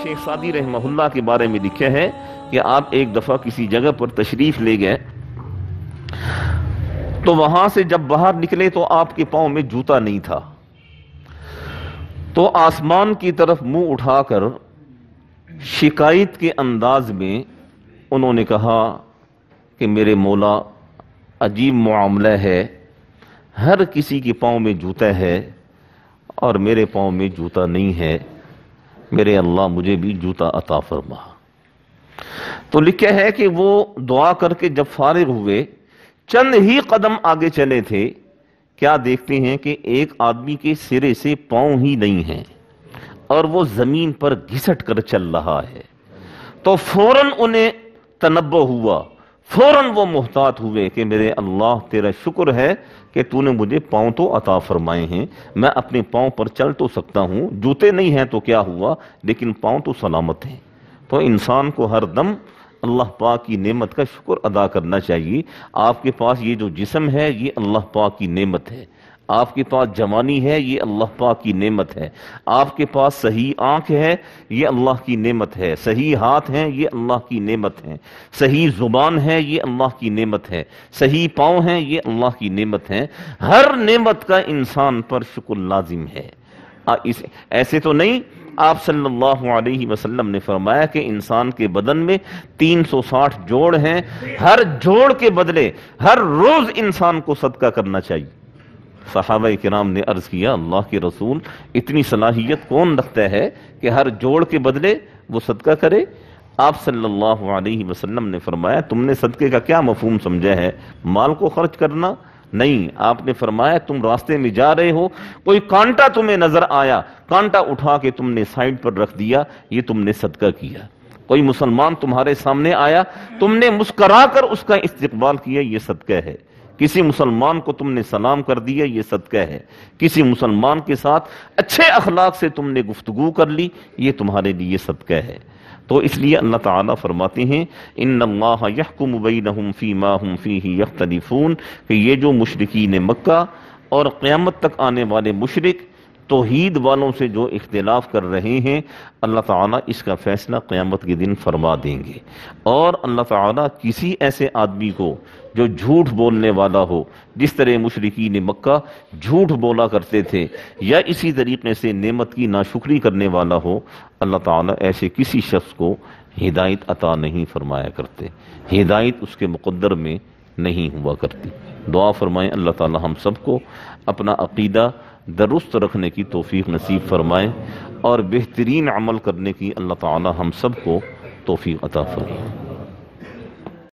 شیخ Saadi رحمہ اللہ کے بارے میں لکھا ہے کہ آپ ایک دفعہ کسی جگہ پر تشریف لے گئے تو وہاں سے جب باہر نکلے تو آپ کے پاؤں میں جوتا نہیں تھا، تو آسمان کی طرف منہ اٹھا کر شکایت کے انداز میں انہوں نے کہا کہ میرے مولا عجیب معاملہ ہے، ہر کسی کے پاؤں میں جوتا ہے اور میرے پاؤں میں جوتا نہیں ہے، میرے اللہ مجھے بھی جوتا عطا فرما۔ تو لکھا ہے کہ وہ دعا کر کے جب فارغ ہوئے چند ہی قدم آگے چلے تھے، کیا دیکھتے ہیں کہ ایک آدمی کے سرے سے پاؤں ہی نہیں ہیں اور وہ زمین پر گھسٹ کر چل رہا ہے۔ تو فوراً انہیں تنبہ ہوا، فوراً وہ محتاط ہوئے کہ میرے اللہ تیرا شکر ہے کہ تو نے مجھے پاؤں تو عطا فرمائے ہیں، میں اپنے پاؤں پر چل تو سکتا ہوں، جوتے نہیں ہیں تو کیا ہوا، لیکن پاؤں تو سلامت ہیں۔ تو انسان کو ہر دم اللہ پاک کی نعمت کا شکر ادا کرنا چاہیے۔ آپ کے پاس یہ جو جسم ہے یہ اللہ پاک کی نعمت ہے، آپ کے پاس جوانی ہے یہ اللہ پاک کی نعمت ہے، آپ کے پاس صحیح آنکھ ہے یہ اللہ کی نعمت ہے، صحیح ہاتھ ہیں یہ اللہ کی نعمت ہے، صحیح زبان ہے یہ اللہ کی نعمت ہے، صحیح پاؤں ہیں یہ اللہ کی نعمت ہے۔ ہر نعمت کا انسان پر شکر لازم ہے۔ ایسے تو نہیں، آپ صلی اللہ علیہ وسلم نے فرمایا کہ انسان کے بدن میں 360 جوڑ ہیں، ہر جوڑ کے بدلے ہر روز انسان کو صدقہ کرنا چاہیے۔ صحابہ کرام نے عرض کیا اللہ کے رسول اتنی صلاحیت کون رکھتا ہے کہ ہر جوڑ کے بدلے وہ صدقہ کرے؟ آپ صلی اللہ علیہ وسلم نے فرمایا تم نے صدقے کا کیا مفہوم سمجھا ہے؟ مال کو خرچ کرنا نہیں، آپ نے فرمایا تم راستے میں جا رہے ہو، کوئی کانٹا تمہیں نظر آیا، کانٹا اٹھا کے تم نے سائڈ پر رکھ دیا، یہ تم نے صدقہ کیا۔ کوئی مسلمان تمہارے سامنے آیا، تم نے مسکرا کر اس کا استقبال کیا، یہ صدقہ ہے۔ کسی مسلمان کو تم نے سلام کر دیا، یہ صدقہ ہے۔ کسی مسلمان کے ساتھ اچھے اخلاق سے تم نے گفتگو کر لی، یہ تمہارے لیے صدقہ ہے۔ تو اس لیے اللہ تعالیٰ فرماتے ہیں ان اللہ یحکم بینہم فیما ہم فیہ یختلفون، کہ یہ جو مشرکین مکہ اور قیامت تک آنے والے مشرک توحید والوں سے جو اختلاف کر رہے ہیں، اللہ تعالیٰ اس کا فیصلہ قیامت کے دن فرما دیں گے۔ اور اللہ تعالیٰ کسی ایسے آدمی کو جو جھوٹ بولنے والا ہو، جس طرح مشرکین مکہ جھوٹ بولا کرتے تھے، یا اسی طریقے سے نعمت کی ناشکری کرنے والا ہو، اللہ تعالیٰ ایسے کسی شخص کو ہدایت عطا نہیں فرمایا کرتے، ہدایت اس کے مقدر میں نہیں ہوا کرتی۔ دعا فرمائیں اللہ تعالیٰ ہم سب کو اپنا عقیدہ درست رکھنے کی توفیق نصیب فرمائے اور بہترین عمل کرنے کی اللہ تعالیٰ ہم سب کو توفیق عطا فرمائے۔